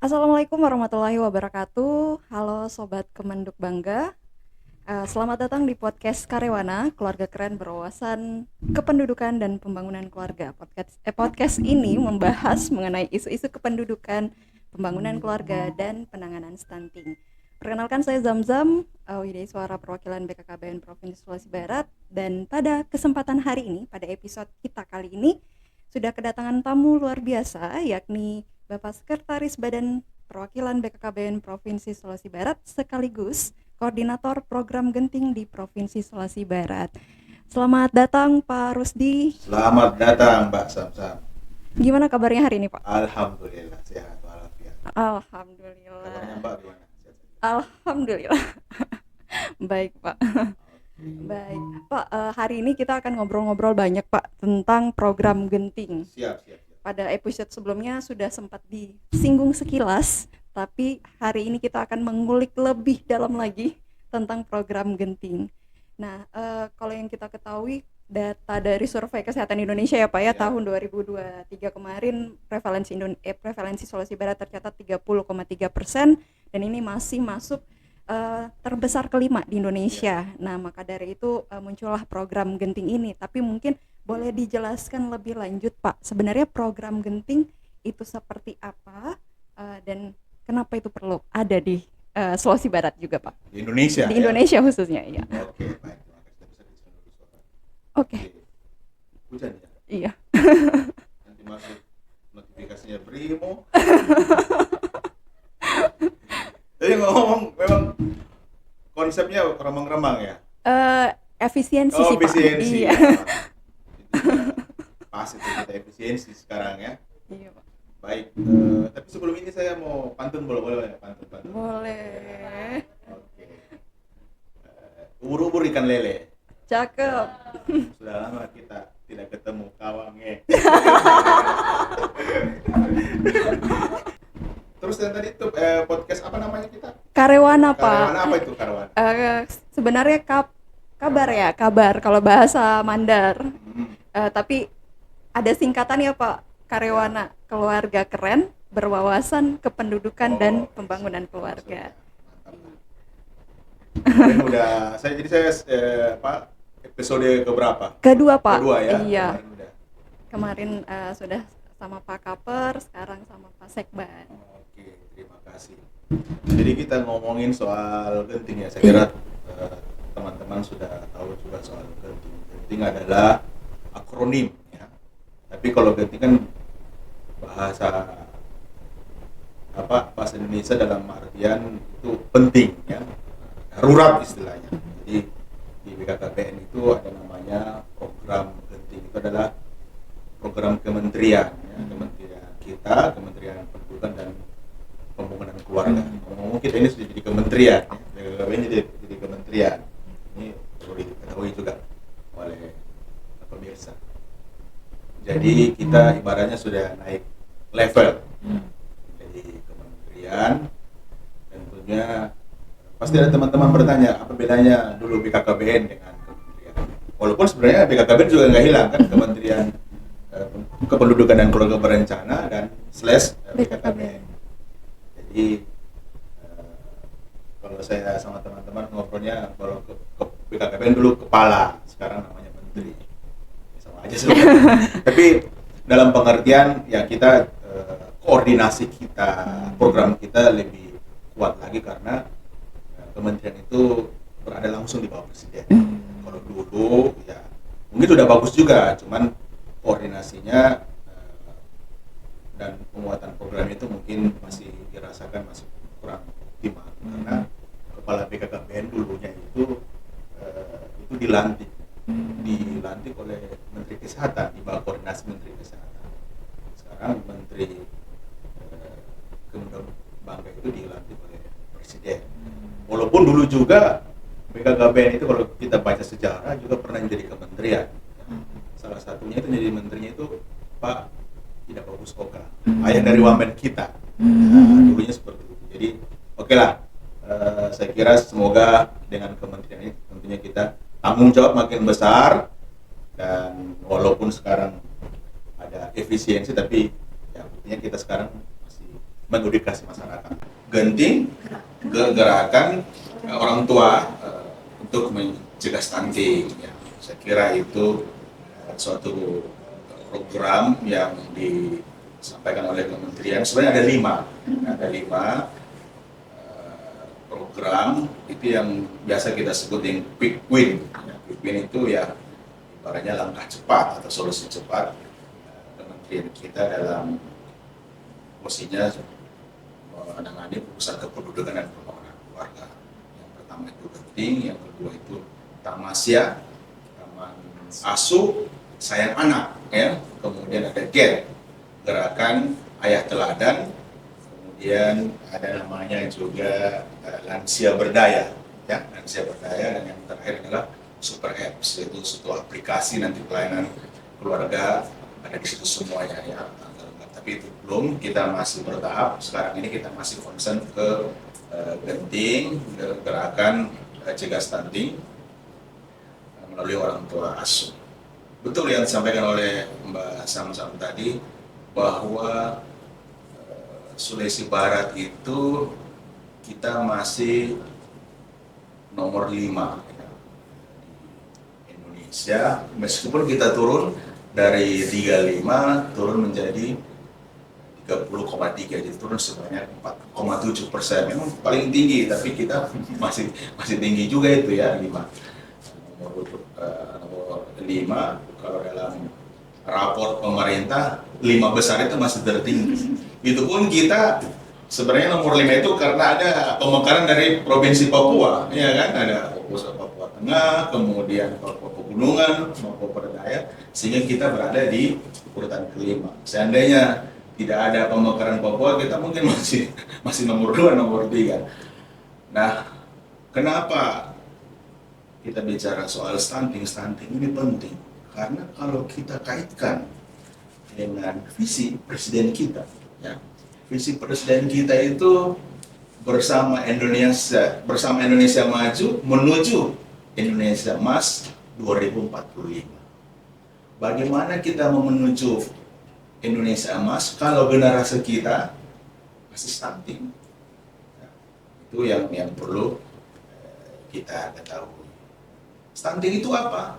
Assalamualaikum warahmatullahi wabarakatuh. Halo Sobat Kemenduk Bangga. Selamat datang di podcast Karewana, Keluarga Keren Berwawasan Kependudukan dan Pembangunan Keluarga. Podcast ini membahas mengenai isu-isu kependudukan, pembangunan keluarga, dan penanganan stunting. Perkenalkan, saya Zamzam, Widya Suara Perwakilan BKKBN Provinsi Sulawesi Barat. Dan pada kesempatan hari ini, pada episode kita kali ini, sudah kedatangan tamu luar biasa, yakni Bapak Sekretaris Badan Perwakilan BKKBN Provinsi Sulawesi Barat sekaligus Koordinator Program Genting di Provinsi Sulawesi Barat. Selamat datang Pak Rusdi. Selamat datang Mbak Samsam. Gimana kabarnya hari ini Pak? Alhamdulillah sehat walafiat. Alhamdulillah. Kabarnya Mbak gimana? Alhamdulillah. Baik Pak. Baik Pak, hari ini kita akan ngobrol-ngobrol banyak Pak tentang program Genting. Siap. Pada episode sebelumnya sudah sempat disinggung sekilas, tapi hari ini kita akan mengulik lebih dalam lagi tentang program Genting. Nah, kalau yang kita ketahui data dari Survei Kesehatan Indonesia ya Pak ya, tahun 2023 kemarin prevalensi Sulawesi Barat tercatat 30,3% dan ini masih masuk terbesar kelima di Indonesia. Nah, maka dari itu muncullah program Genting ini. Tapi mungkin boleh dijelaskan lebih lanjut Pak, sebenarnya program Genting itu seperti apa dan kenapa itu perlu ada di Sulawesi Barat juga Pak? Di Indonesia. Di Indonesia khususnya, ya. Oke, baik. Terima kasih. Bisa disuruh suara. Oke. Hujan ya? Iya. Nanti masuk notifikasinya Brimo. Jadi ngomong memang konsepnya remang-remang ya. Efisiensi sih Pak. Efisiensi. Iya. Pas itu kita efisiensi sekarang ya. Iya Pak. Baik. Tapi sebelum ini saya mau pantun, boleh ya pantun. Boleh. Oke. Ubur-ubur ikan lele. Cakep. Sudah lama kita tidak ketemu kawangnya. Terus yang tadi itu podcast apa namanya kita? Karewana Pak. Karewana apa itu Karewana? Sebenarnya kabar kalau bahasa Mandar. Tapi ada singkatannya Pak, Karewana, Keluarga Keren Berwawasan Kependudukan dan Pembangunan Keluarga. Udah saya episode keberapa? Kedua Pak. Kedua ya. Iya. Kemarin sudah sama Pak Kaper, sekarang sama Pak Sekban. Oke, terima kasih. Jadi kita ngomongin soal Genting ya. Saya kira teman-teman sudah tahu juga soal Genting. Genting adalah akronim ya. Tapi kalau Genting kan bahasa Indonesia dalam artian itu penting ya. Darurat istilahnya. Jadi di BKKBN itu ada namanya program Genting. Itu adalah program kementerian ya. Kementerian kita, Kementerian Pendidikan dan Pembangunan Keluarga. Ngomong kita ini sudah jadi kementerian ya. BKKBN jadi kementerian. Ini perlu diketahui juga oleh pemirsa. Jadi kita ibaratnya sudah naik level jadi kementerian. Tentunya pasti ada teman-teman bertanya apa bedanya dulu BKKBN dengan kementerian. Walaupun sebenarnya BKKBN juga nggak hilang kan, Kementerian Kependudukan dan Keluarga Berencana dan /BKKBN. Jadi kalau saya sama teman-teman ngobrolnya kalau ke BKKBN dulu kepala, sekarang namanya menteri. Sama aja sebenarnya. Tapi dalam pengertian ya kita koordinasi kita, program kita lebih kuat lagi karena kementerian itu berada langsung di bawah presiden. Kalau dulu ya mungkin sudah bagus juga, cuman koordinasinya dan penguatan program itu mungkin masih dirasakan masih kurang optimal karena kepala BKKBN dulunya itu dilantik oleh Menteri Kesehatan di bawah koordinasi Menteri Kesehatan. Sekarang Menteri Kemenduk Bangga itu dilantik oleh Presiden. Walaupun dulu juga BKKBN itu kalau kita baca sejarah juga pernah menjadi kementerian. Salah satunya itu jadi menterinya itu Pak Tidak Bagus Oka, ayah dari wamen kita. Dulunya seperti itu. Jadi oke lah, saya kira semoga dengan kementerian ini tentunya kita tanggung jawab makin besar dan walaupun sekarang ada efisiensi tapi ya buktinya kita sekarang masih mengedukasi masyarakat. Genting gerakan orang tua untuk mencegah stunting. Ya. Saya kira itu suatu program yang disampaikan oleh kementerian. Sebenarnya ada lima program itu yang biasa kita sebut yang quick win. Ya, quick win itu ya ibaratnya langkah cepat atau solusi cepat kementerian kita dalam posisinya menangani urusan kependudukan dan pembangunan keluarga. Yang pertama itu genting, yang kedua itu tamasya, taman asuh, sayang anak, ya. Kemudian ada GET, gerakan ayah teladan, kemudian ada namanya juga lansia berdaya, ya, lansia berdaya, dan yang terakhir adalah super apps, yaitu suatu aplikasi nanti pelayanan keluarga ada di situ semuanya, ya. Tapi itu belum, kita masih bertahap. Sekarang ini kita masih concern ke genting, gerakan cegah stunting melalui orang tua asuh. Betul yang disampaikan oleh Mbak Sam-Sam tadi, bahwa Sulawesi Barat itu kita masih nomor 5 ya, di Indonesia, meskipun kita turun dari 35 turun menjadi 30,3, jadi turun sebanyak 4,7%. Memang paling tinggi, tapi kita masih tinggi juga itu ya, 5. Nomor 5 kalau dalam raport pemerintah 5 besar itu masih tertinggi. Itu pun kita sebenarnya nomor 5 itu karena ada pemekaran dari Provinsi Papua, ya kan, ada Papua Tengah, kemudian Papua Pegunungan, Papua Berdaya, sehingga kita berada di urutan kelima. Seandainya tidak ada pemekaran Papua, kita mungkin masih nomor 2, nomor 3. Nah, kenapa kita bicara soal stunting ini penting? Karena kalau kita kaitkan dengan visi presiden kita, ya, visi presiden kita itu bersama Indonesia Maju menuju Indonesia Emas 2045. Bagaimana kita mau menuju Indonesia Emas kalau generasi kita masih stunting? Ya, itu yang perlu kita ketahui. Stunting itu apa?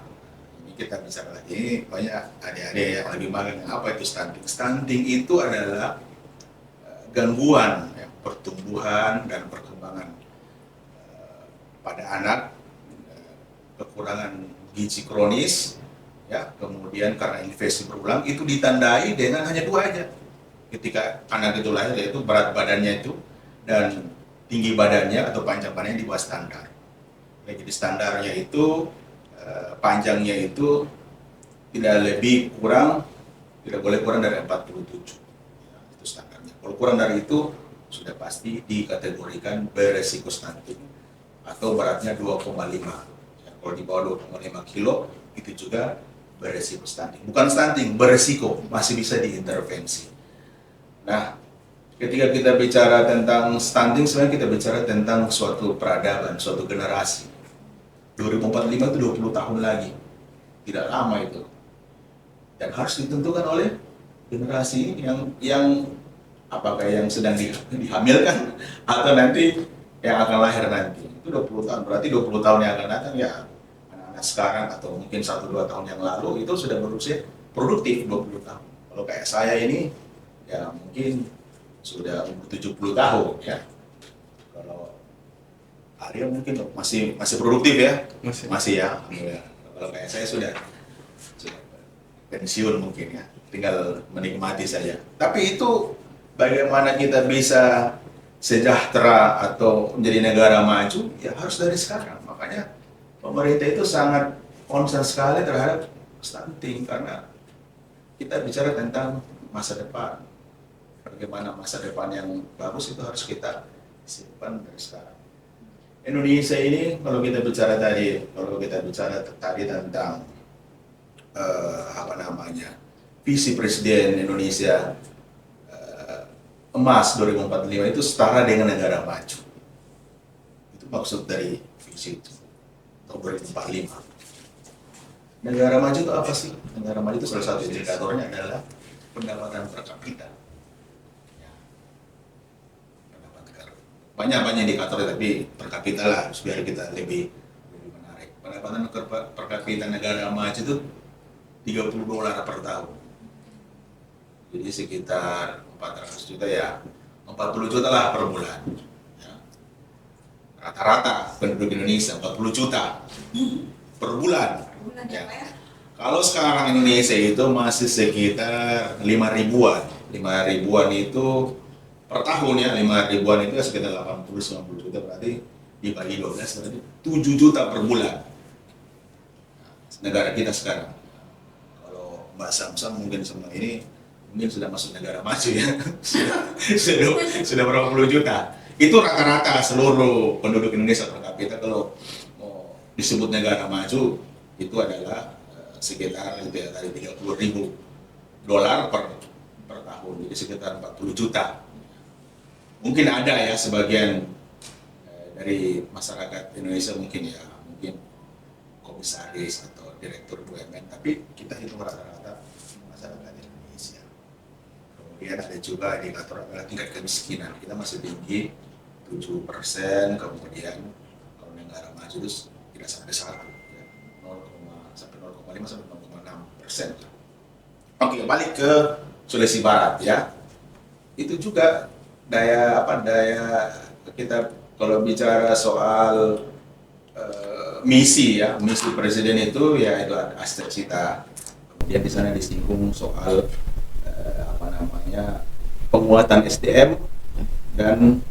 Ini kita bicara lagi, banyak adik-adik yang lagi magang, apa itu stunting? Stunting itu adalah gangguan ya, pertumbuhan dan perkembangan pada anak, kekurangan gizi kronis, ya, kemudian karena infeksi berulang, itu ditandai dengan hanya 2 aja. Ketika anak itu lahir, yaitu berat badannya itu dan tinggi badannya atau panjang badannya di bawah standar. Ya, jadi standarnya itu panjangnya itu tidak boleh kurang dari 47. Ya, itu standarnya. Kalau kurang dari itu sudah pasti dikategorikan beresiko stunting atau beratnya 2,5. Ya, kalau di bawah 2,5 kilo itu juga beresiko stunting. Bukan stunting, beresiko, masih bisa diintervensi. Nah, ketika kita bicara tentang stunting, sebenarnya kita bicara tentang suatu peradaban, suatu generasi. 2045 itu 20 tahun lagi. Tidak lama itu. Dan harus ditentukan oleh generasi yang apakah yang sedang dihamilkan atau nanti yang akan lahir nanti. Itu 20 tahun, berarti 20 tahun yang akan datang ya sekarang atau mungkin 1-2 tahun yang lalu itu sudah berusia produktif 20 tahun. Kalau kayak saya ini ya mungkin sudah 70 tahun ya. Kalau Arya mungkin masih produktif ya. Masih ya. Kalau kayak saya sudah pensiun mungkin ya. Tinggal menikmati saja. Tapi itu bagaimana kita bisa sejahtera atau menjadi negara maju ya harus dari sekarang. Makanya pemerintah itu sangat concern sekali terhadap stunting karena kita bicara tentang masa depan. Bagaimana masa depan yang bagus itu harus kita simpan dari sekarang. Indonesia ini kalau kita bicara tadi tentang visi Presiden Indonesia Emas 2045 itu setara dengan negara maju. Itu maksud dari visi itu. 2045. Negara maju itu apa sih? Negara maju itu salah satu indikatornya adalah pendapatan per kapita. Ya. banyak indikator tapi per kapita lah biar kita lebih menarik. Pendapatan per kapita negara maju itu $30 per tahun. Jadi sekitar 400 juta ya, 40 juta lah per bulan. Ya. Rata-rata penduduk Indonesia 40 juta per bulan. Ya. Kalau sekarang Indonesia itu masih sekitar 5 ribuan. 5 ribuan itu per tahun ya, 5 ribuan itu sekitar 80-90 juta, berarti dibagi 12 berarti 7 juta per bulan. Negara kita sekarang. Kalau Mbak Samsam mungkin semua ini mungkin sudah masuk negara maju ya. sudah berapa puluh juta. Itu rata-rata seluruh penduduk Indonesia per kapita kalau mau disebut negara maju itu adalah sekitar dari $30.000 per tahun, jadi sekitar 40 juta. Mungkin ada ya sebagian dari masyarakat Indonesia mungkin komisaris atau direktur BUMN, tapi kita hitung rata-rata masyarakat Indonesia. Kemudian ada juga indikator adalah tingkat kemiskinan, kita masih tinggi 7%, kemudian kalau negara maju itu tidak sampai 1, ya, 0,5 sampai 0,6%. Oke, balik ke Sulawesi Barat ya. Itu juga daya kita kalau bicara soal misi presiden itu ya itu Astecita. Kemudian di sana disinggung soal penguatan SDM dan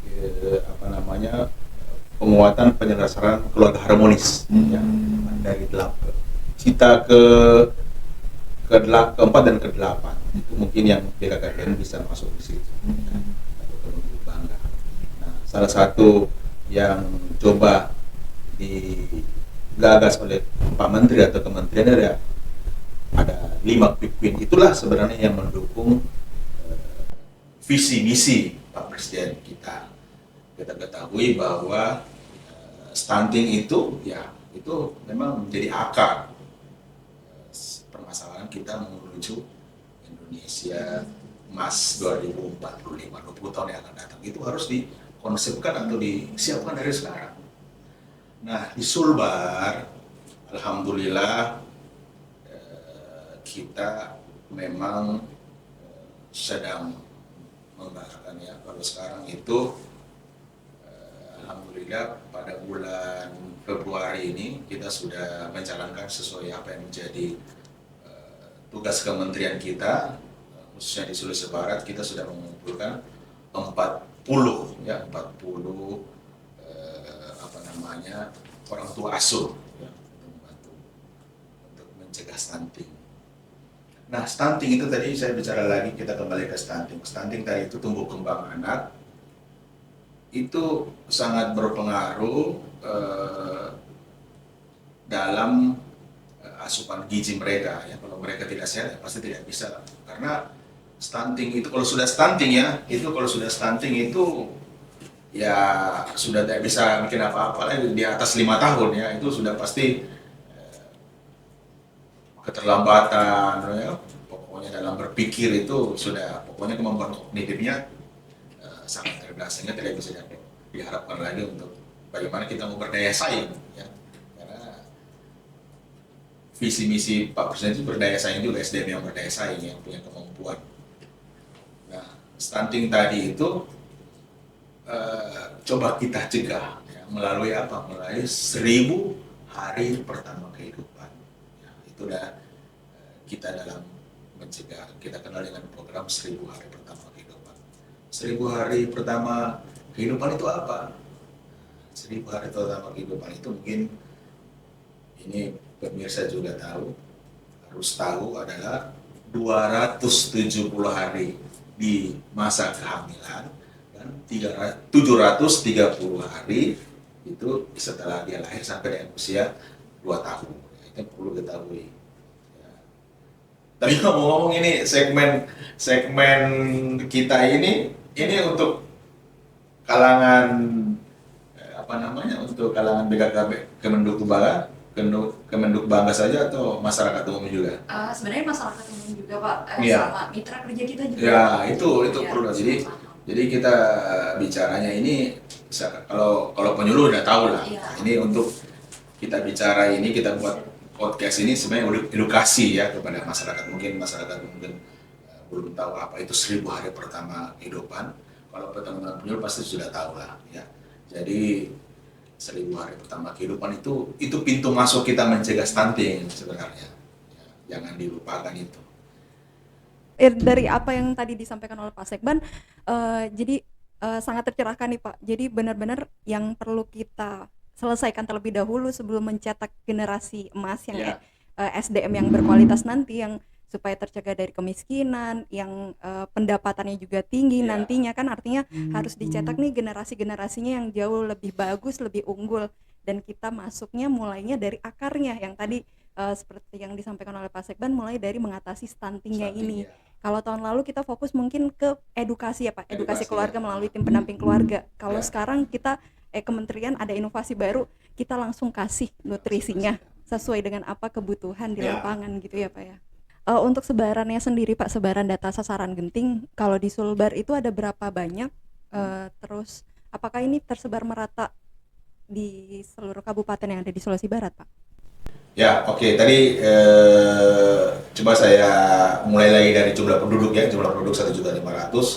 penguatan penyelesaian keluarga harmonis ya, dari 8 cita keempat dan ke-8 itu mungkin yang BKKBN bisa masuk di situ atau penduduk bangga. Nah, salah satu yang coba digagas oleh Pak Menteri atau Kementerian ada 5 quick win, itulah sebenarnya yang mendukung visi misi Pak Presiden kita. Kita ketahui bahwa stunting itu memang menjadi akar permasalahan kita menuju Indonesia Emas 2045, 20 tahun yang akan datang. Itu harus dikonsepkan atau disiapkan dari sekarang. Nah, di Sulbar, alhamdulillah kita memang sedang mengembangkan ya. Kalau sekarang itu alhamdulillah pada bulan Februari ini kita sudah menjalankan sesuai apa yang menjadi tugas kementerian kita, khususnya di Sulawesi Barat. Kita sudah mengumpulkan 40 orang tua asuh ya, untuk mencegah stunting. Nah, stunting itu tadi saya bicara lagi, kita kembali ke stunting. Stunting tadi itu tumbuh kembang anak itu sangat berpengaruh dalam asupan gizi mereka ya. Kalau mereka tidak sehat ya pasti tidak bisa, karena stunting itu kalau sudah stunting itu ya sudah tidak bisa bikin apa-apa lagi di atas 5 tahun ya, itu sudah pasti keterlambatan ya. Pokoknya dalam berpikir itu sudah, pokoknya kemampuan kognitifnya sangat terbatas, sehingga tidak bisa diharapkan lagi untuk bagaimana kita mau berdaya saing ya. Karena visi misi Pak Presiden itu berdaya saing juga, SDM yang berdaya saing, yang punya kemampuan. Nah, stunting tadi itu coba kita cegah ya, melalui apa? Melalui 1000 hari pertama kehidupan ya, itu udah kita dalam mencegah, kita kenal dengan program 1000 hari pertama kehidupan. 1000 hari pertama kehidupan itu apa? 1000 hari pertama kehidupan itu mungkin ini pemirsa juga harus tahu adalah 270 hari di masa kehamilan dan 730 hari itu setelah dia lahir sampai dengan usia 2 tahun. Itu perlu diketahui. Ya. Tapi ngomong-ngomong ini segmen kita ini untuk kalangan untuk kalangan BKKB Kemenduk Bangga saja atau masyarakat umum juga? Sebenarnya masyarakat umum juga Pak, Iya. sama mitra kerja kita juga. Ya itu Ya, perlu. Jadi kita bicaranya ini kalau penyuluh udah tahu lah. Iya. Ini untuk kita bicara ini, kita buat podcast ini sebenarnya edukasi ya kepada masyarakat. Mungkin masyarakat belum tahu apa itu 1000 hari pertama kehidupan. Kalau teman-teman penyuluh pasti sudah tahu lah ya. Jadi 1000 hari pertama kehidupan itu pintu masuk kita mencegah stunting sebenarnya. Ya, jangan dilupakan itu. Dari apa yang tadi disampaikan oleh Pak Sekban, jadi sangat tercerahkan nih Pak. Jadi benar-benar yang perlu kita selesaikan terlebih dahulu sebelum mencetak generasi emas yang SDM yang berkualitas nanti, yang supaya tercegah dari kemiskinan, yang pendapatannya juga tinggi nantinya, kan artinya harus dicetak nih generasi-generasinya yang jauh lebih bagus, lebih unggul, dan kita masuknya mulainya dari akarnya yang tadi seperti yang disampaikan oleh Pak Sekban, mulai dari mengatasi stuntingnya ini. Kalau tahun lalu kita fokus mungkin ke edukasi ya Pak, edukasi keluarga melalui tim pendamping keluarga. Kalau sekarang kita kementerian ada inovasi baru, kita langsung kasih nutrisinya sesuai dengan apa kebutuhan di lapangan gitu ya Pak ya. Untuk sebarannya sendiri Pak, sebaran data sasaran genting kalau di Sulbar itu ada berapa banyak? Terus apakah ini tersebar merata di seluruh kabupaten yang ada di Sulawesi Barat Pak? Ya, oke. Tadi coba saya mulai lagi dari jumlah penduduk ya. Jumlah penduduk 1.500.000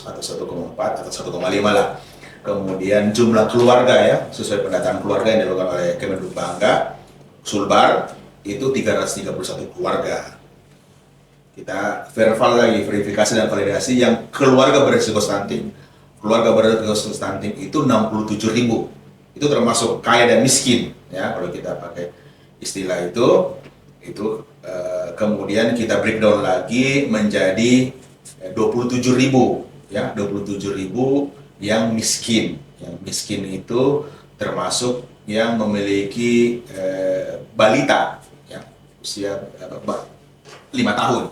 atau 1,4 atau 1,5 lah. Kemudian jumlah keluarga ya, sesuai pendataan keluarga yang dilakukan oleh Kemenduk Bangga, Sulbar itu 331 keluarga. Kita verifikasi dan validasi yang keluarga berisiko stunting. Keluarga berisiko stunting itu 67.000. Itu termasuk kaya dan miskin ya kalau kita pakai istilah itu kemudian kita breakdown lagi menjadi 27.000 ya, 27.000 yang miskin. Yang miskin itu termasuk yang memiliki balita ya, usia 5 tahun.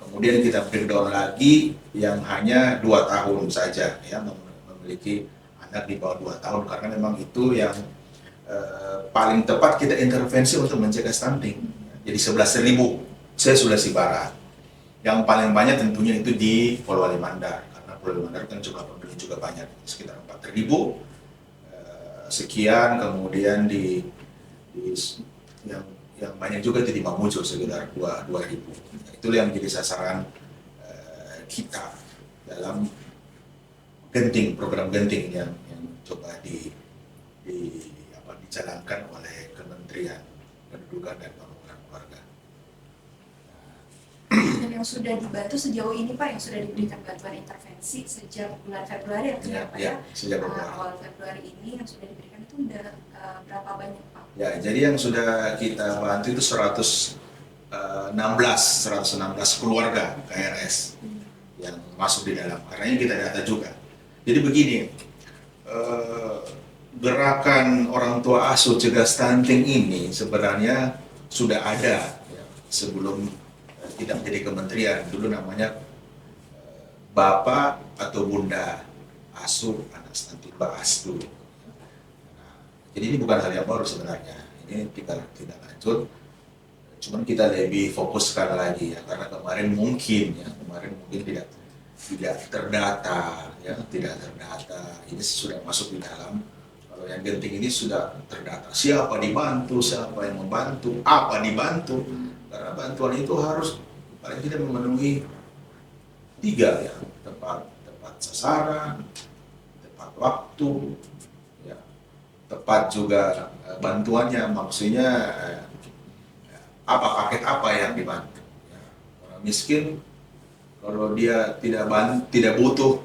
Kemudian kita breakdown lagi yang hanya 2 tahun saja ya, memiliki anak di bawah 2 tahun, karena memang itu yang paling tepat kita intervensi untuk mencegah stunting. Jadi 11.000 se-Sulawesi Barat. Yang paling banyak tentunya itu di Polewali Mandar, karena Polewali Mandar kan jumlah penduduk juga banyak, sekitar 4.000 sekian. Kemudian yang banyak juga itu di Mamuju sekitar 2.000. Itulah yang menjadi sasaran kita dalam genting, program genting yang coba dijalankan oleh Kementerian Pendudukan dan Pembangunan Keluarga. Dan yang sudah dibantu sejauh ini Pak, yang sudah diberikan bantuan intervensi sejak bulan Februari sejak awal Februari ini yang sudah diberikan itu udah berapa banyak Pak? Ya, jadi yang sudah kita bantu itu 116 keluarga KRS yang masuk di dalam, karena ini kita data juga. Jadi begini, gerakan orang tua asuh cegah stunting ini sebenarnya sudah ada ya, sebelum tidak menjadi kementerian. Dulu namanya Bapak atau Bunda Asuh Anak Stunting, BAAS dulu. Jadi ini bukan hal yang baru sebenarnya. Ini kita lanjut. Cuman kita lebih fokuskan lagi ya, karena kemarin mungkin tidak terdata ya, tidak terdata. Ini sudah masuk di dalam. Kalau yang genting ini sudah terdata. Siapa dibantu, siapa yang membantu, apa dibantu. Karena bantuan itu harus paling tidak memenuhi 3 ya, tepat sasaran, tepat waktu, ya, tepat juga bantuannya, maksudnya apa paket apa yang dibantu. Ya. Orang miskin kalau dia tidak butuh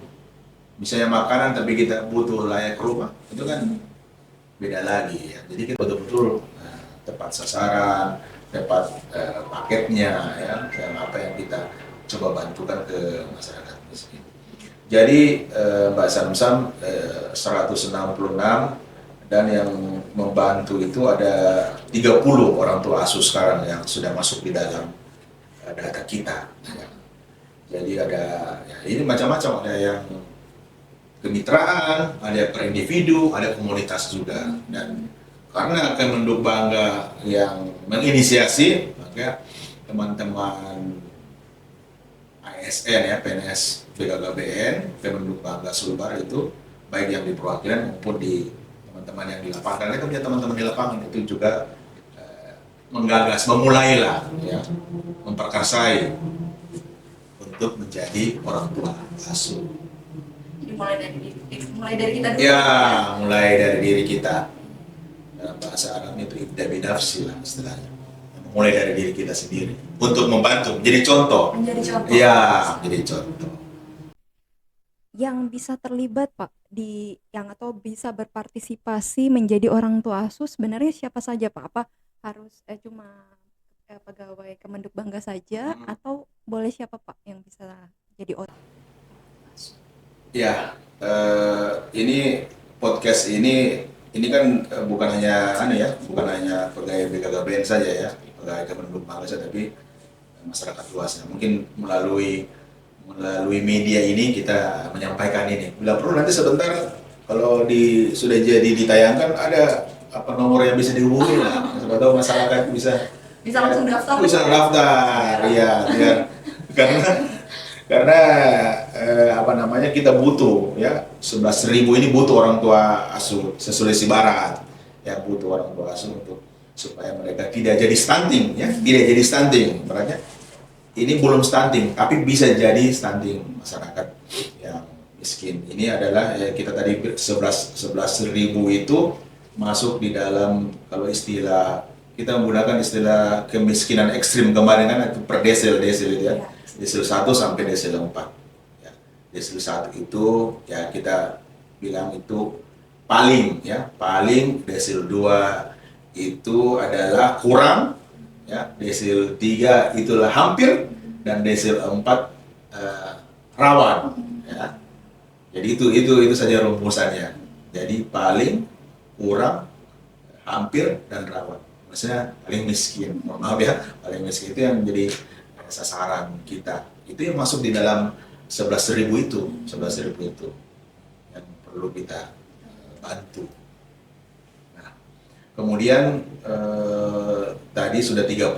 misalnya makanan, tapi kita butuh layak rumah, itu kan beda lagi ya. Jadi kita betul-betul tepat sasaran, tepat paketnya ya, dan apa yang kita coba bantukan ke masyarakat miskin. Jadi Mbak Samsam 166, dan yang membantu itu ada 30 orang tua asuh sekarang yang sudah masuk di dalam data kita. Ya. Jadi ada ya, ini macam-macam, ada yang kemitraan, ada per individu, ada komunitas juga. Dan karena Kemenduk Bangga yang menginisiasi, maka teman-teman ASN ya, PNS BKKBN, Kemenduk Bangga Sulbar itu baik yang di perwakilan maupun di teman-teman yang di lapangan. Karena kita punya teman-teman di lapangan itu juga menggagas, memulailah ya, memperkasai untuk menjadi orang tua asuh. Jadi mulai dari kita dulu. Ya, mulai dari diri kita. Dalam bahasa Arab itu ibda binafsi lah istilahnya. Mulai dari diri kita sendiri untuk membantu, menjadi contoh. Menjadi contoh. Ya, menjadi contoh. Yang bisa terlibat Pak atau bisa berpartisipasi menjadi orang tua asuh sebenarnya siapa saja Pak? Apa harus cuma pegawai Kemenduk Bangga saja atau boleh siapa Pak yang bisa jadi orang? Ya, ini podcast ini kan bukan hanya bukan hanya pegawai BKKBN saja ya, pegawai Kemenduk Bangga saja, tapi masyarakat luasnya. Mungkin melalui media ini kita menyampaikan ini. Bila perlu nanti sebentar kalau sudah jadi ditayangkan ada nomor yang bisa dihubungi lah. Siapa tahu masyarakat bisa langsung daftar. Bisa daftar, ya, karena kita butuh ya 11.000 ini butuh orang tua asuh Sulawesi Barat ya, butuh orang tua asuh supaya mereka tidak jadi stunting ya, tidak jadi stunting. Makanya ini belum stunting tapi bisa jadi stunting masyarakat yang miskin. Ini adalah kita tadi 11.000 itu masuk di dalam, kalau kita menggunakan istilah kemiskinan ekstrim kemarin kan itu per desil itu ya. Desil 1 sampai desil 4. Ya. Desil 1 itu ya kita bilang itu paling, desil 2 itu adalah kurang, ya, desil 3 itulah hampir, dan desil 4 rawan, ya. Jadi itu saja rumusannya. Jadi paling, kurang, hampir, dan rawan. Maksudnya paling miskin. Maaf ya, paling miskin itu yang menjadi sasaran kita. Itu yang masuk di dalam 11.000 itu yang perlu kita bantu. Nah, kemudian tadi sudah 30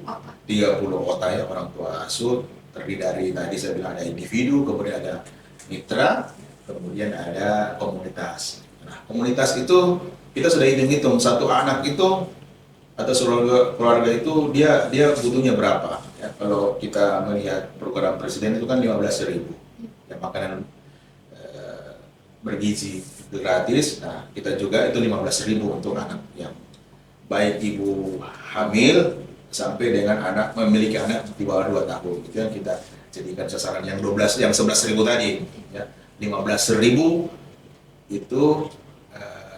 OTA ya, orang tua asuh, terdiri dari tadi saya bilang ada individu, kemudian ada mitra, kemudian ada komunitas. Nah, komunitas itu kita sudah hitung-hitung, satu anak itu atau keluarga itu dia butuhnya berapa ya. Kalau kita melihat program presiden itu kan 15.000 ya, makanan bergizi gratis. Nah, kita juga itu 15.000 untuk anak yang baik ibu hamil sampai dengan anak memiliki anak di bawah 2 tahun. Itu yang kita jadikan sasaran yang 11.000 tadi ya. 15.000 itu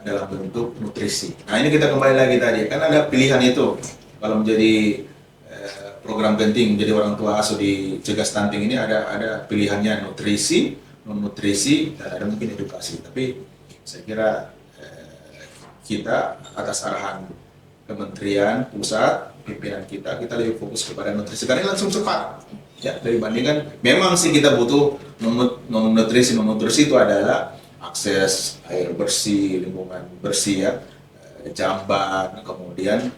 dalam bentuk nutrisi. Nah, ini kita kembali lagi tadi, kan ada pilihan itu. Kalau menjadi program penting menjadi orang tua asuh di cegah stunting ini ada pilihannya nutrisi, non nutrisi, dan ada mungkin edukasi. Tapi saya kira kita atas arahan Kementerian Pusat, pimpinan kita lebih fokus kepada nutrisi karena langsung cepat. Ya, dibandingkan memang sih kita butuh non nutrisi itu adalah akses air bersih, lingkungan bersih ya, jamban, kemudian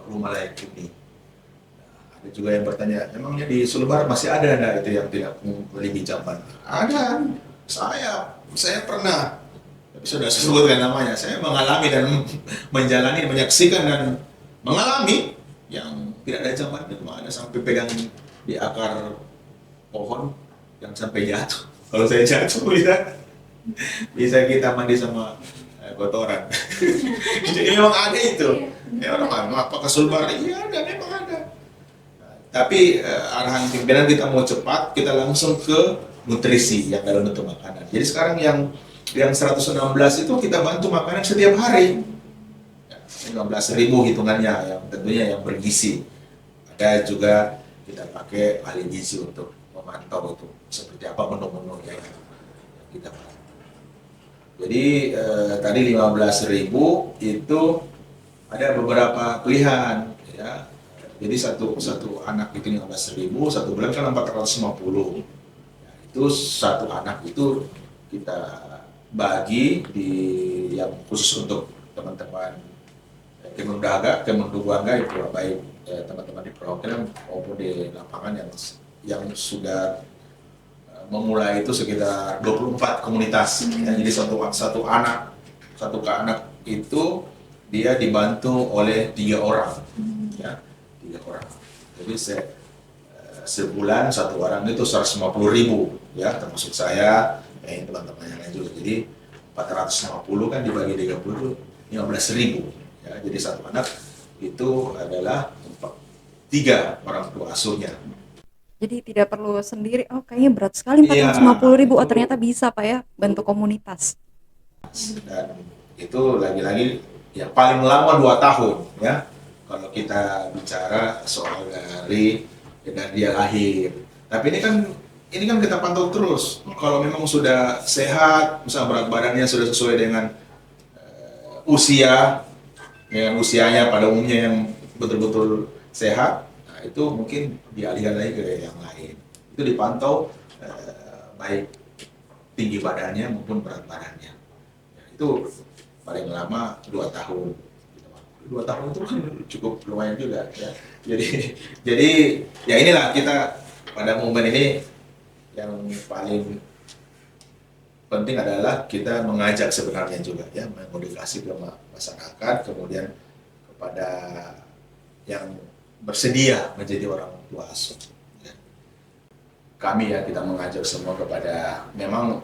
rumah layak huni. Nah, ada juga yang bertanya, emangnya di Sulbar masih ada enggak itu yang tidak memiliki jamban? Ada, saya pernah, tapi sudah sebutkan namanya, saya mengalami dan menjalani, menyaksikan dan mengalami yang tidak ada jamban itu, ada sampai pegang di akar pohon yang sampai jatuh. Kalau saya jatuh bisa kita mandi sama kotoran. Jadi memang ada itu. Ya orang apakah Sulbar? Iya ada, memang ada. Tapi arahan pimpinan kita mau cepat, kita langsung ke nutrisi yang dalam bentuk makanan. Jadi sekarang yang 116 itu kita bantu makanan setiap hari. 15.000 hitungannya, yang tentunya yang bergizi. Ada juga kita pakai ahli gizi untuk memantau itu seperti apa menu-menu yang kita pakai. Jadi tadi 15.000 itu ada beberapa pilihan ya. Jadi satu anak itu 15.000, satu bulan kan 450. Ya, itu satu anak itu kita bagi di yang khusus untuk teman-teman Kemenduk Bangga itu baik teman-teman di perwakilan maupun di lapangan yang yang sudah memulai itu sekitar 24 komunitas. Ya, jadi satu anak itu dia dibantu oleh 3 orang, ya 3 orang. Jadi sebulan satu orang itu 150.000, ya termasuk saya, teman-teman yang lain juga. Jadi 450 kan dibagi 30 itu 15.000, ya. Jadi satu anak itu adalah 3 orang tua asuhnya. Jadi tidak perlu sendiri, oh kayaknya berat sekali Iya, 450.000, oh itu. ternyata bisa Pak ya, bentuk komunitas. Dan itu lagi-lagi ya paling lama 2 tahun, ya kalau kita bicara soal dari dia lahir. Tapi ini kan kita pantau terus. Kalau memang sudah sehat, misalnya berat badannya sudah sesuai dengan usianya pada umumnya yang betul-betul sehat, nah itu mungkin dialihkan lagi ke yang lain. Itu dipantau baik tinggi badannya maupun berat badannya. Ya, itu paling lama 2 tahun. 2 tahun itu kan cukup lumayan juga, ya. Jadi ya inilah kita pada momen ini yang paling penting adalah kita mengajak sebenarnya juga, ya, mengedukasi ke masyarakat, kemudian kepada yang bersedia menjadi orang tua asuh. Ya. Kami ya kita mengajak semua kepada memang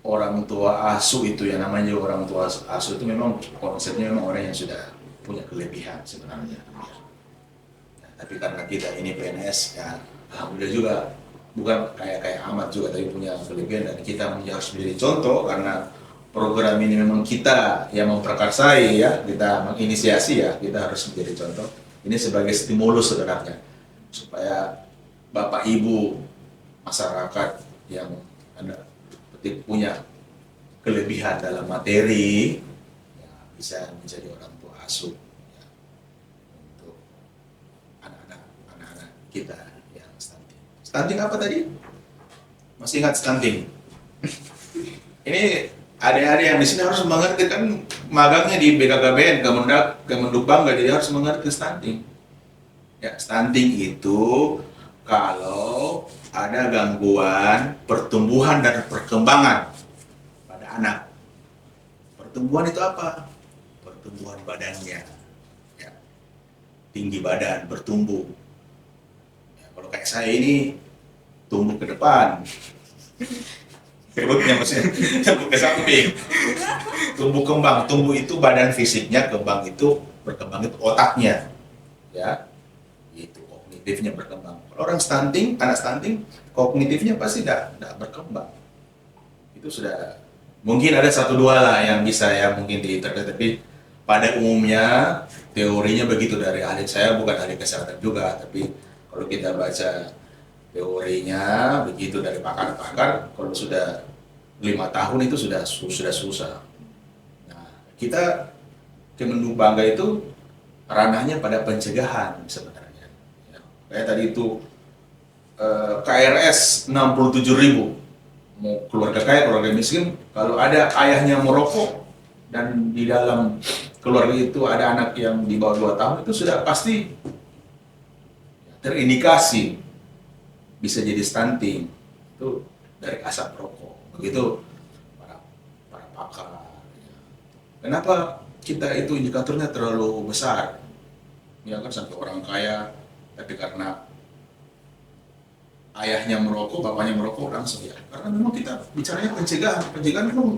orang tua asuh itu, yang namanya orang tua asuh itu memang konsepnya memang orang yang sudah punya kelebihan sebenarnya. Ya. Nah, tapi karena kita ini PNS, ya alhamdulillah juga bukan kayak amat juga, tapi punya kelebihan dan kita harus menjadi contoh karena program ini memang kita yang memprakarsai, ya, kita menginisiasi, ya, kita harus menjadi contoh. Ini sebagai stimulus sebenarnya supaya Bapak Ibu masyarakat yang punya kelebihan dalam materi, ya, bisa menjadi orang tua asuh, ya, untuk anak-anak kita yang stunting. Stunting apa tadi? Masih ingat stunting? Ini adik-adik yang di sini harus mengerti, kan magangnya di BKKBN, Kemenduk Bangga, jadi harus mengerti stunting. Ya, stunting itu kalau ada gangguan pertumbuhan dan perkembangan pada anak. Pertumbuhan itu apa? Pertumbuhan badannya, ya. Tinggi badan, bertumbuh. Ya, kalau kayak saya ini tumbuh ke depan. Perutnya maksudnya, tumbuh ke samping. Tumbuh kembang, tumbuh itu badan fisiknya, kembang itu berkembang itu otaknya, ya. Itu kognitifnya berkembang. Kalau orang stunting, anak stunting, kognitifnya pasti tidak berkembang. Itu sudah mungkin ada 1-2 lah yang bisa, ya, mungkin di internet, tapi pada umumnya teorinya begitu dari ahli. Saya bukan ahli kesehatan juga, tapi kalau kita baca teorinya begitu dari pakar-pakar, kalau sudah 5 tahun itu sudah susah. Nah, kita Kemenduk Bangga itu ranahnya pada pencegahan sebenarnya. Ya, kayak tadi itu KRS 67.000, mau keluarga kaya, keluarga miskin, kalau ada ayahnya merokok dan di dalam keluarga itu ada anak yang di bawah 2 tahun, itu sudah pasti terindikasi bisa jadi stunting, itu dari asap rokok. Begitu para pakar. Kenapa kita itu indikatornya terlalu besar? Ya kan, sampai orang kaya, tapi karena ayahnya merokok, bapaknya merokok, langsung, ya. Karena memang kita bicaranya pencegahan memang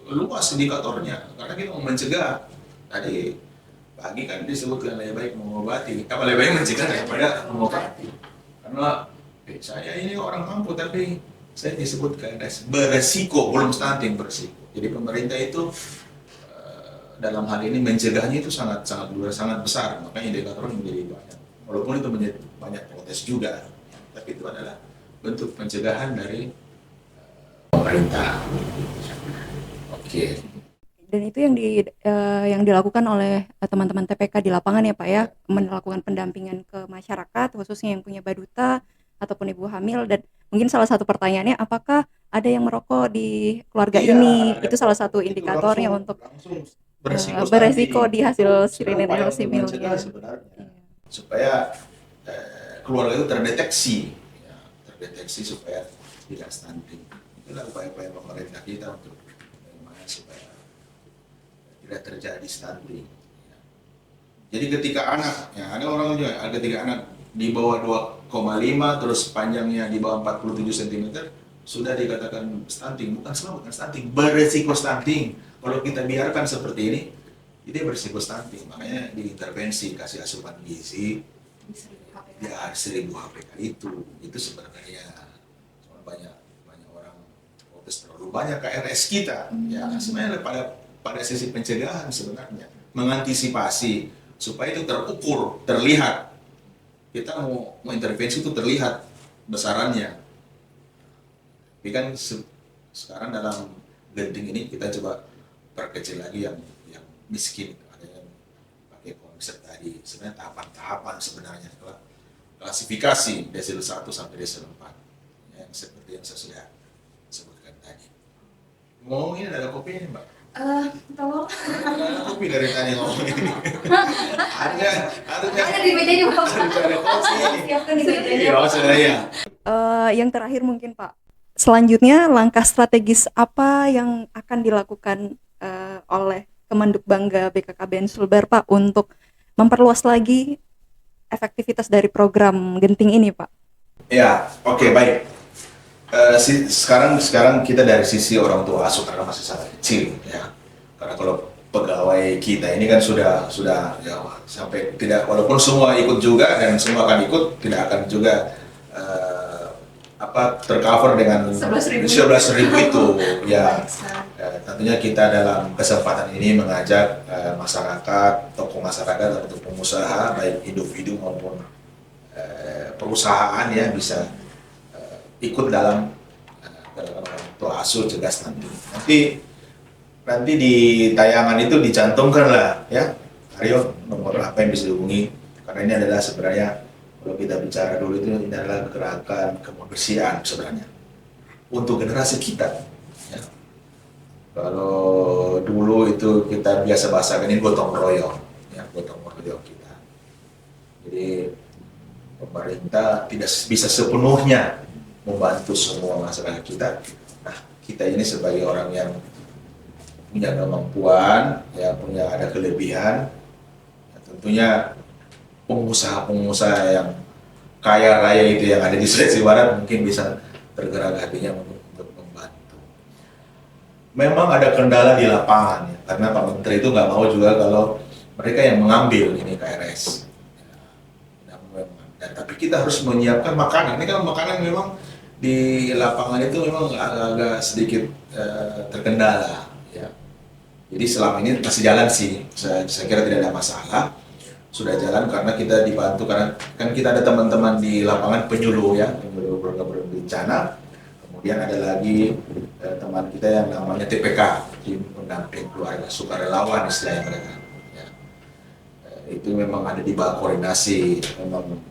luas indikatornya. Karena kita mau mencegah. Tadi pagi kan disebutkan lebih baik mengobati, lebih baik mencegah daripada mengobati. Karena saya ini orang mampu, tapi saya disebutkan beresiko, belum stunting, beresiko. Jadi pemerintah itu dalam hal ini mencegahnya itu sangat besar, makanya indikatornya menjadi banyak. Walaupun itu menjadi banyak protes juga, tapi itu adalah bentuk pencegahan dari pemerintah. Oke. Dan itu yang dilakukan oleh teman-teman TPK di lapangan, ya Pak, ya, melakukan pendampingan ke masyarakat, khususnya yang punya baduta ataupun ibu hamil. Dan mungkin salah satu pertanyaannya, apakah ada yang merokok di keluarga ini? Itu salah satu indikatornya untuk beresiko di hasil screening sebenarnya, supaya keluarga itu terdeteksi, terdeteksi supaya tidak stunting. Itulah upaya-upaya pemerintah kita untuk bagaimana supaya tidak terjadi stunting. Jadi ketika anak, ya ada orang juga, ketika anak di bawah 2,5 terus panjangnya di bawah 47 cm sudah dikatakan stunting. Bukan stunting, beresiko stunting. Kalau kita biarkan seperti ini, jadi beresiko stunting. Makanya diintervensi, kasih asupan gizi di 1000 HPK itu sebenarnya banyak orang protes terlalu banyak KRS kita. Ya sebenarnya pada sisi pencegahan sebenarnya mengantisipasi supaya itu terukur, terlihat. Kita mau intervensi itu terlihat besarannya. Tapi kan sekarang dalam genting ini kita coba perkecil lagi yang miskin, ada yang pakai konsep tadi. Sebenarnya tahapan-tahapan sebenarnya klasifikasi desil 1 sampai desil 4 yang seperti yang saya sudah sebutkan tadi. Ngomong ini ada kopinya Mbak? Tolong. Ada kopi dari tadi ngomong ini. Ada di meja di bawah. Ada kopi. Siapkan di meja. Iya, sudah ya. Yang terakhir mungkin Pak, selanjutnya langkah strategis apa yang akan dilakukan oleh Kemenduk Bangga BKKBN Sulbar Pak untuk memperluas lagi efektivitas dari program genting ini Pak? Ya, oke, baik. Sekarang kita dari sisi orang tua asuh karena masih sangat kecil ya. Karena kalau pegawai kita ini kan sudah ya, sampai tidak, walaupun semua ikut juga dan semua akan ikut, tidak akan juga tercover dengan 11.000 itu ya. Tentunya kita dalam kesempatan ini mengajak masyarakat, tokoh masyarakat atau pengusaha baik individu maupun perusahaan ya bisa ikut dalam orang tua asuh cegah stunting. Nanti di tayangan itu dicantumkan lah ya, Aryo nomor apa yang bisa dihubungi, karena ini adalah sebenarnya kalau kita bicara dulu itu ini adalah gerakan kemanusiaan sebenarnya untuk generasi kita. Ya. Kalau dulu itu kita biasa bahasakan ini gotong royong, ya gotong royong kita. Jadi pemerintah tidak bisa sepenuhnya membantu semua masyarakat kita. Nah, kita ini sebagai orang yang punya kemampuan, ya punya ada kelebihan, ya, tentunya pengusaha-pengusaha yang kaya raya itu yang ada di Sulawesi Barat mungkin bisa tergerak hatinya untuk membantu. Memang ada kendala di lapangan, ya, karena Pak Menteri itu nggak mau juga kalau mereka yang mengambil ini KRS. Tapi kita harus menyiapkan makanan. Ini kan makanan memang di lapangan itu memang agak sedikit terkendala. Ya. Jadi selama ini masih jalan sih, saya kira tidak ada masalah. Sudah jalan karena kita dibantu, karena kan kita ada teman-teman di lapangan penyuluh ya, penyuluh program berencana. Kemudian ada lagi teman kita yang namanya TPK, tim pendamping keluarga sukarelawan istilahnya mereka. Ya. Itu memang ada di bawah koordinasi memang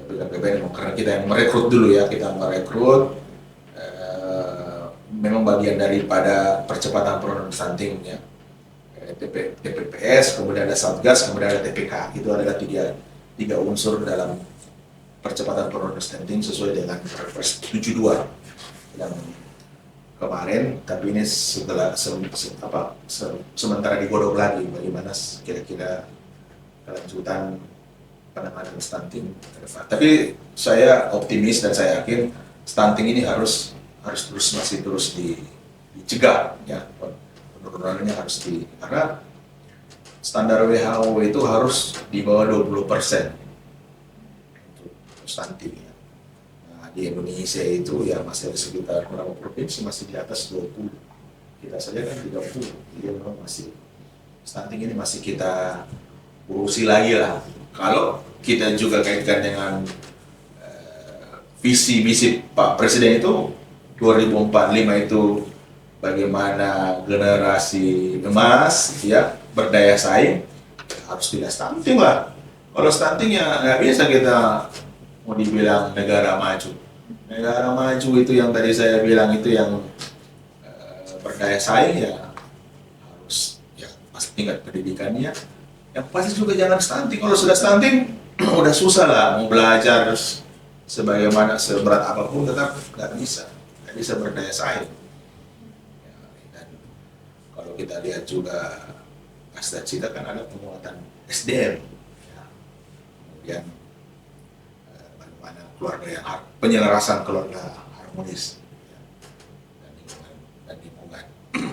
BKKBN, karena kita yang merekrut dulu ya, kita merekrut memang bagian daripada percepatan penurunan stunting ya. TPPS, kemudian ada Satgas, kemudian ada TPK. Itu adalah tiga unsur dalam percepatan penurunan stunting sesuai dengan Perpres 72 yang kemarin, tapi ini setelah sementara digodok lagi bagaimana kira-kira kelanjutan penanganan stunting ke depan. Tapi saya optimis dan saya yakin stunting ini harus masih terus dicegah ya. Penurunannya harus karena standar WHO itu harus di bawah 20% untuk stunting ya. Nah, di Indonesia itu ya masih ada sekitar beberapa provinsi masih di atas 20. Kita saja kan 30. Jadi memang masih stunting ini masih kita urusi lagi lah. Kalau kita juga kaitkan dengan visi misi Pak Presiden itu 2045 itu bagaimana generasi emas ya berdaya saing, harus tidak stunting lah. Kalau stunting ya nggak bisa kita mau dibilang negara maju. Negara maju itu yang tadi saya bilang itu yang berdaya saing ya harus ya pasti tingkat pendidikannya. Yang pasti juga jangan stunting. Kalau sudah stunting udah susah lah mau belajar sebagaimana seberat apapun tetap nggak bisa berdaya saing. Ya, dan kalau kita lihat juga cita kan ada penguatan SDM, ya. Kemudian bagaimana keluarga yang penyelarasan keluarga harmonis, ya, dan lingkungan.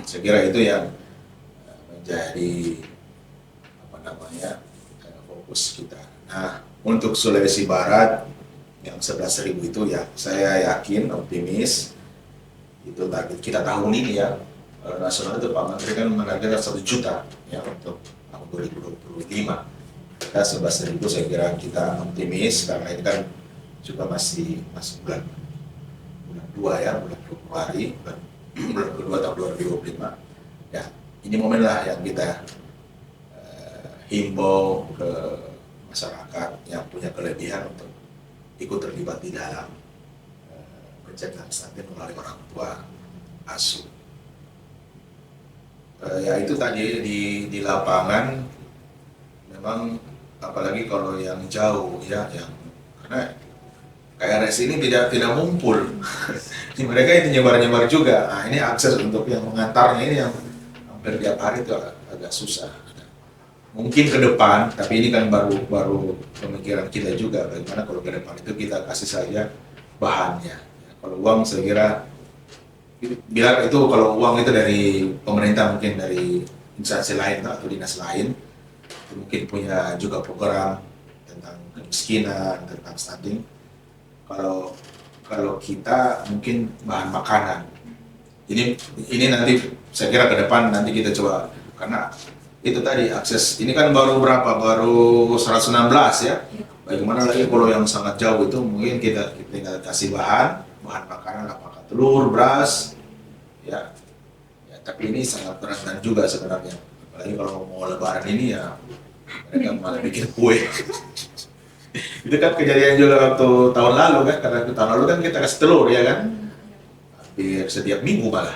Saya kira itu yang menjadi fokus kita. Nah, untuk Sulawesi Barat yang 11.000 itu ya saya yakin, optimis itu target kita tahun ini ya. Kalau nasional itu Pak Menteri kan menargetkan 1 juta ya untuk tahun 2025. Kita 11.000 saya kira kita optimis karena ini kan juga masih bulan 2 ya, bulan Februari, bulan kedua tahun 2025. Ya, ini momen lah yang kita himbau ke masyarakat yang punya kelebihan untuk ikut terlibat di dalam pencegahan stunting melalui orang tua asuh. Ya itu tadi di lapangan memang apalagi kalau yang jauh ya, yang karena KRS ini tidak ngumpul. Mereka itu nyebar juga. Nah, ini akses untuk yang mengantarnya ini yang hampir tiap hari itu agak susah. Mungkin ke depan, tapi ini kan baru pemikiran kita juga, bagaimana kalau ke depan itu kita kasih saja bahannya. Kalau uang saya kira, biar itu kalau uang itu dari pemerintah, mungkin dari instansi lain atau dinas lain, itu mungkin punya juga program tentang kemiskinan, tentang stunting. Kalau kita mungkin bahan makanan. Ini nanti saya kira ke depan nanti kita coba, karena itu tadi akses ini kan baru 116 ya. Bagaimana lagi kalau yang sangat jauh itu mungkin kita tinggal kasih bahan makanan, apakah telur, beras ya. Tapi ini sangat berat juga sebenarnya. Apalagi kalau mau lebaran ini ya mereka malah bikin kue. Itu kan kejadian juga waktu tahun lalu kan, karena tahun lalu kan kita kasih telur ya kan. Hampir setiap minggu malah.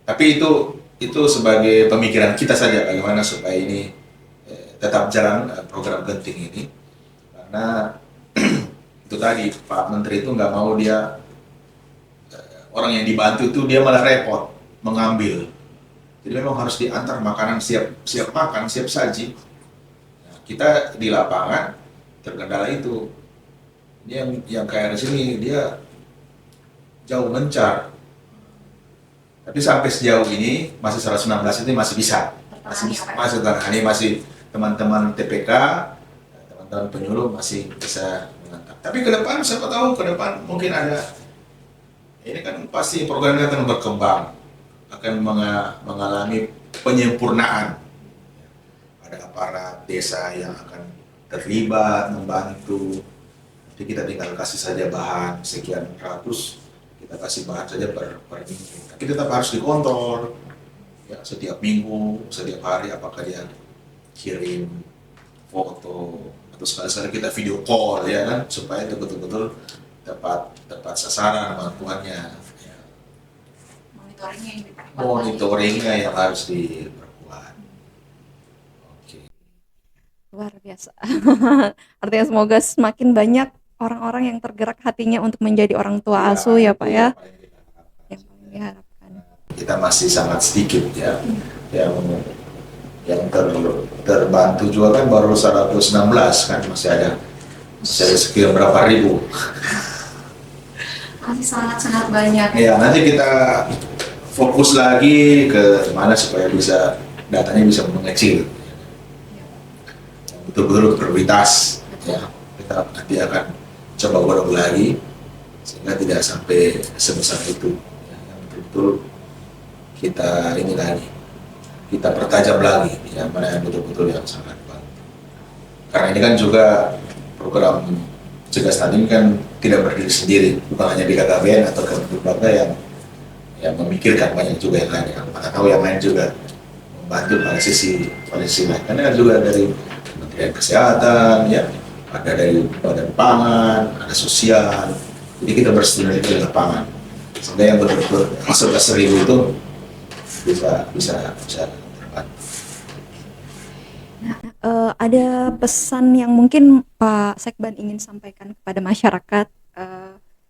Tapi itu sebagai pemikiran kita saja bagaimana supaya ini tetap jalan program genting ini, karena itu tadi Pak Menteri itu nggak mau dia orang yang dibantu itu dia malah repot mengambil, jadi memang harus diantar makanan siap makan, siap saji. Nah, kita di lapangan terkendala itu, ini yang kayak di sini dia jauh mencar. Tapi sampai sejauh ini masih 116 ini masih bisa, masih tertangani, masih teman-teman TPK, teman-teman penyuluh masih bisa mengantar. Tapi ke depan siapa tahu ke depan mungkin ada, ini kan pasti programnya akan berkembang, akan mengalami penyempurnaan. Ada aparat desa yang akan terlibat membantu. Jadi kita tinggal kasih saja bahan sekian ratus. Kita kasih bahan saja per minggu. Tapi tetap harus dikontrol ya, setiap minggu, setiap hari apakah dia kirim foto atau sekali-sekali kita video call ya kan, supaya itu betul-betul tepat sasaran bantuannya. Ya. Monitoringnya yang harus diperkuat. Oke. Luar biasa. Artinya semoga semakin banyak orang-orang yang tergerak hatinya untuk menjadi orang tua asuh ya Pak ya. Yang paling diharapkan. Kita masih sangat sedikit ya, yang terbantu juga kan baru 116 kan, masih ada sekian berapa ribu. Masih sangat banyak. Ya nanti kita fokus lagi ke mana supaya datanya bisa mengecil, betul-betul prioritas ya. Kita nanti akan coba godok lagi sehingga tidak sampai sebesar itu. Yang betul-betul kita ini lagi, kita pertajam lagi ya, mana yang betul-betul yang sangat baik. Karena ini kan juga program cegah stunting kan tidak berdiri sendiri, bukan hanya di KKBN atau Kementerian yang memikirkan, banyak juga yang lain. Mana tahu yang lain juga membantu pada sisi lain. Karena kan juga dari Kementerian Kesehatan ya, ada dari Badan Pangan, ada sosial, jadi kita bersinergi di lapangan sehingga yang betul-betul 11.000 itu bisa terbantu. Nah, ada pesan yang mungkin Pak Sekban ingin sampaikan kepada masyarakat,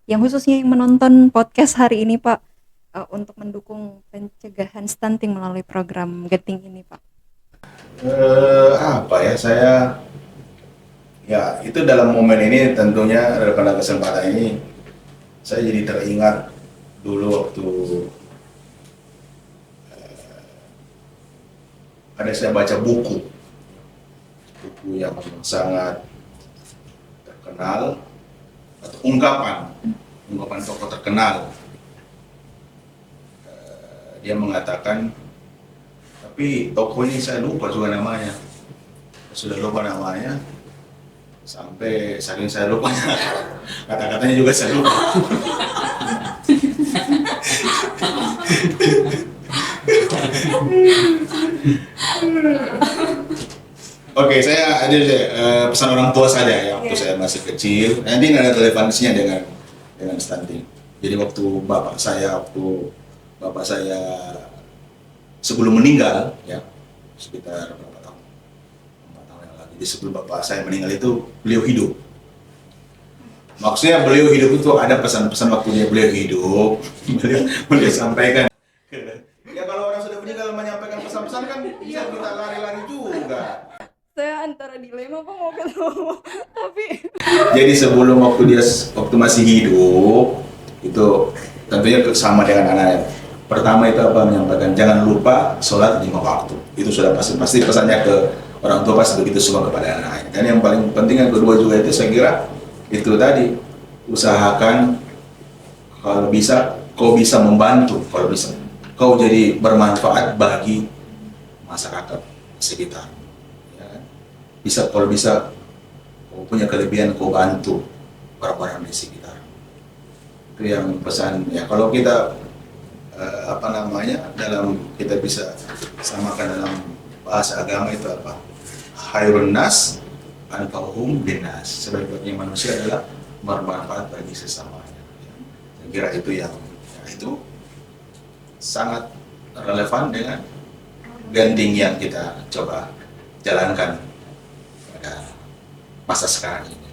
yang khususnya yang menonton podcast hari ini Pak, untuk mendukung pencegahan stunting melalui program Genting ini Pak? Apa ya, saya ya itu dalam momen ini tentunya pada kesempatan ini saya jadi teringat dulu waktu ada saya baca buku yang sangat terkenal atau ungkapan tokoh terkenal. Dia mengatakan, tapi tokoh ini saya lupa juga namanya, sudah lupa namanya, sampai saking saya lupanya kata-katanya juga saya lupa. Oke, saya ada pesan orang tua saja ya waktu saya masih kecil. Nanti ada relevansinya dengan stunting. Jadi waktu bapak saya sebelum meninggal ya, sekitar berapa tahun? 4 tahun yang lalu. Jadi sebelum bapak saya meninggal itu beliau hidup. Maksudnya beliau hidup itu ada pesan-pesan waktu beliau hidup, beliau sampaikan. Ya kalau orang sudah meninggal menyampaikan pesan-pesan kan bisa kita lari-lari juga. Saya antara dilema Pak mau ketemu, tapi jadi sebelum waktu masih hidup itu tentunya sama dengan anaknya. Pertama itu apa, menyampaikan jangan lupa sholat 5 waktu. Itu sudah pasti pesannya ke orang tua, pasti begitu semua kepada anaknya. Dan yang paling penting yang kedua juga itu saya kira itu tadi, usahakan kalau bisa kau bisa membantu, kalau bisa kau jadi bermanfaat bagi masyarakat sekitar. Bisa kalau bisa kau punya kelebihan kau bantu orang-orang di sekitar. Itu yang pesan ya. Kalau kita dalam kita bisa samakan dalam bahasa agama itu apa? Khairun nas anfa'uhum linnas. Sebaik-baiknya manusia adalah bermanfaat bagi sesamanya. Saya kira itu itu sangat relevan dengan Genting yang kita coba jalankan pada masa sekarang ini.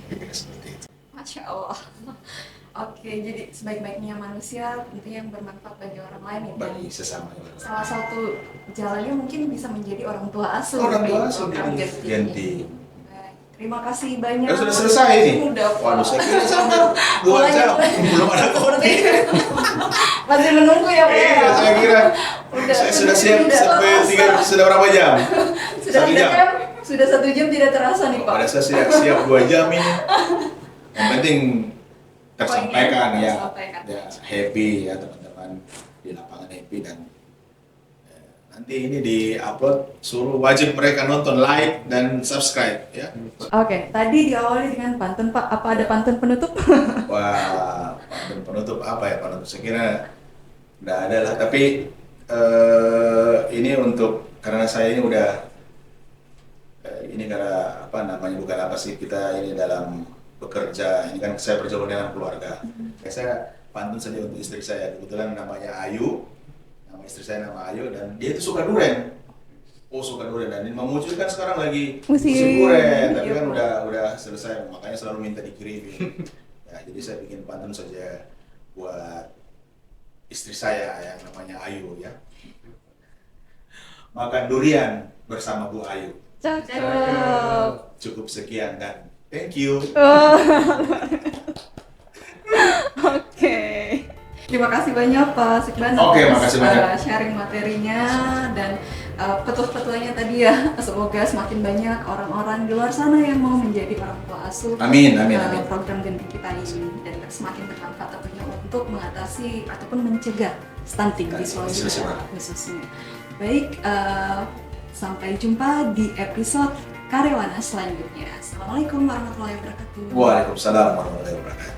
Ya, seperti itu. Masya Allah. Oke, jadi sebaik-baiknya manusia tentunya yang bermanfaat bagi orang lain ya. Bagi sesamanya. Salah satu jalannya mungkin bisa menjadi orang tua asuh. Orang tua dari asuh program di Genting. Genting. Baik, terima kasih banyak. Sudah selesai ini. Udah. Waduh, saya kira sampai 2 jam belum ada kopi. Masih menunggu ya Pak? Iya, saya kira. Saya sudah siap sampai sudah berapa jam? Sudah 1 jam. Sudah 1 jam tidak terasa nih Pak. Pada saya siap 2 jam ini. Yang penting tersampaikan ya, happy ya teman-teman di lapangan happy, dan nanti ini di-upload, suruh wajib mereka nonton, like dan subscribe ya. Oke, tadi diawali dengan pantun Pak. Apa ada pantun penutup? Wah, pantun penutup apa ya pantun? Saya kira nggak ada lah. Tapi ini karena saya ini udah ini karena bukan apa sih, kita ini dalam bekerja, ini kan saya berjalan dengan keluarga. Saya pantun saja untuk istri saya, kebetulan namanya Ayu, nama istri saya nama Ayu, dan dia itu suka durian. Suka durian, dan ini memuncul kan sekarang lagi musim durian, tapi kan udah selesai, makanya selalu minta dikirimin. Ya, jadi saya bikin pantun saja buat istri saya yang namanya Ayu ya. Makan durian bersama Bu Ayu. Cakep. Cukup sekian dan thank you. Oke. Terima kasih banyak Pak Sekban makasih banyak. sharing materinya dan petua-petuanya tadi ya. Semoga semakin banyak orang-orang di luar sana yang mau menjadi orang tua asuh. Amin. Program Genting kita ini, dan semakin bermanfaat tentunya untuk mengatasi ataupun mencegah stunting di Sulawesi Barat khususnya. Baik, sampai jumpa di episode Karyawana selanjutnya. Assalamualaikum warahmatullahi wabarakatuh. Waalaikumsalam warahmatullahi wabarakatuh.